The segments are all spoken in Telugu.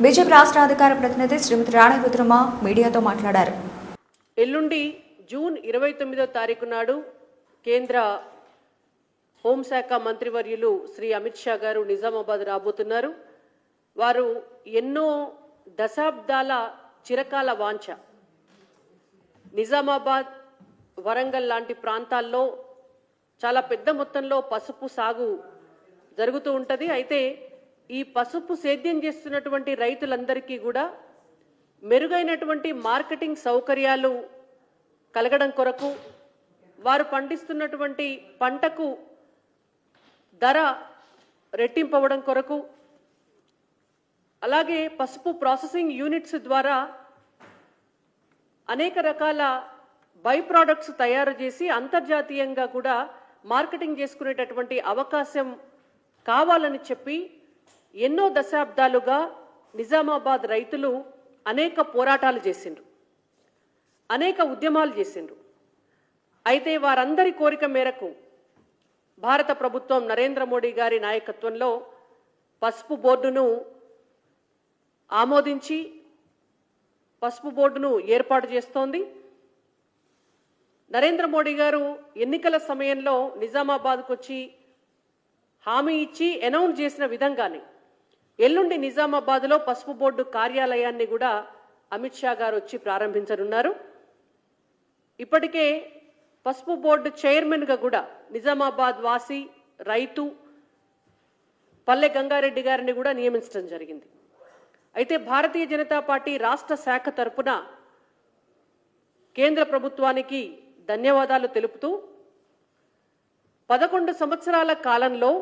బీజేపీ రాష్ట్ర అధికార ప్రతినిధి శ్రీమతి రాణి రుద్రమ మీడియాతో మాట్లాడారు. ఎల్లుండి జూన్ 29వ తారీఖు నాడు కేంద్ర హోంశాఖ మంత్రివర్యులు శ్రీ అమిత్ షా గారు నిజామాబాద్ రాబోతున్నారు. వారు ఎన్నో దశాబ్దాల చిరకాల వాంఛ నిజామాబాద్, వరంగల్ లాంటి ప్రాంతాల్లో చాలా పెద్ద మొత్తంలో పసుపు సాగు జరుగుతూ ఉంటుంది. అయితే ఈ పసుపు సేద్యం చేస్తున్నటువంటి రైతులందరికీ కూడా మెరుగైనటువంటి మార్కెటింగ్ సౌకర్యాలు కలగడం కొరకు, వారు పండిస్తున్నటువంటి పంటకు ధర రెట్టింపవడం కొరకు, అలాగే పసుపు ప్రాసెసింగ్ యూనిట్స్ ద్వారా అనేక రకాల బై ప్రోడక్ట్స్ తయారు చేసి అంతర్జాతీయంగా కూడా మార్కెటింగ్ చేసుకునేటటువంటి అవకాశం కావాలని చెప్పి ఎన్నో దశాబ్దాలుగా నిజామాబాద్ రైతులు అనేక పోరాటాలు చేసిండ్రు, అనేక ఉద్యమాలు చేసిండ్రు. అయితే వారందరి కోరిక మేరకు భారత ప్రభుత్వం నరేంద్ర మోడీ గారి నాయకత్వంలో పసుపు బోర్డును ఆమోదించి పసుపు బోర్డును ఏర్పాటు చేస్తోంది. నరేంద్ర మోడీ గారు ఎన్నికల సమయంలో నిజామాబాద్కు వచ్చి హామీ ఇచ్చి అనౌన్స్ చేసిన విధంగానే ఎల్లుండి నిజామాబాద్లో పసుపు బోర్డు కార్యాలయాన్ని కూడా అమిత్ షా గారు వచ్చి ప్రారంభించనున్నారు. ఇప్పటికే పసుపు బోర్డు చైర్మన్గా కూడా నిజామాబాద్ వాసి రైతు పల్లె గంగారెడ్డి గారిని కూడా నియమించడం జరిగింది. అయితే భారతీయ జనతా పార్టీ రాష్ట్ర శాఖ తరపున కేంద్ర ప్రభుత్వానికి ధన్యవాదాలు తెలుపుతూ 11 సంవత్సరాల కాలంలో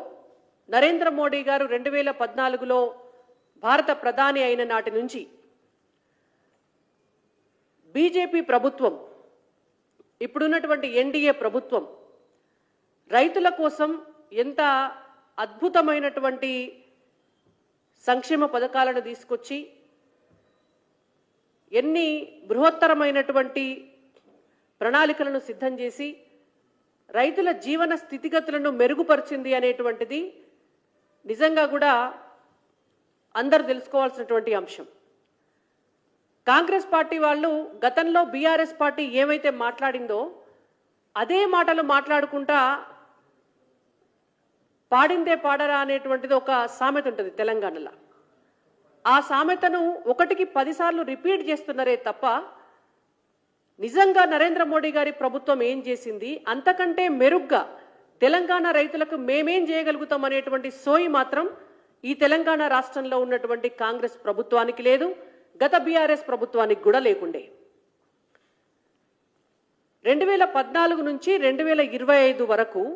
నరేంద్ర మోడీ గారు 2014లో భారత ప్రధాని అయిన నాటి నుంచి బీజేపీ ప్రభుత్వం, ఇప్పుడున్నటువంటి ఎన్డీఏ ప్రభుత్వం రైతుల కోసం ఎంత అద్భుతమైనటువంటి సంక్షేమ పథకాలను తీసుకొచ్చి ఎన్ని బృహత్తరమైనటువంటి ప్రణాళికలను సిద్ధం చేసి రైతుల జీవన స్థితిగతులను మెరుగుపరిచింది అనేటువంటిది నిజంగా కూడా అందరూ తెలుసుకోవాల్సినటువంటి అంశం. కాంగ్రెస్ పార్టీ వాళ్ళు గతంలో బీఆర్ఎస్ పార్టీ ఏమైతే మాట్లాడిందో అదే మాటలు మాట్లాడుకుంటా పాడిందే పాడరా అనేటువంటిది ఒక సామెత ఉంటుంది తెలంగాణలో. ఆ సామెతను 1కి 10 సార్లు రిపీట్ చేస్తున్నారే తప్ప నిజంగా నరేంద్ర మోడీ గారి ప్రభుత్వం ఏం చేసింది, అంతకంటే మెరుగ్గా తెలంగాణ రైతులకు మేమేం చేయగలుగుతాం అనేటువంటి సోయి మాత్రం ఈ తెలంగాణ రాష్ట్రంలో ఉన్నటువంటి కాంగ్రెస్ ప్రభుత్వానికి లేదు, గత బీఆర్ఎస్ ప్రభుత్వానికి కూడా లేకుండే. 2014 నుంచి 2025 వరకు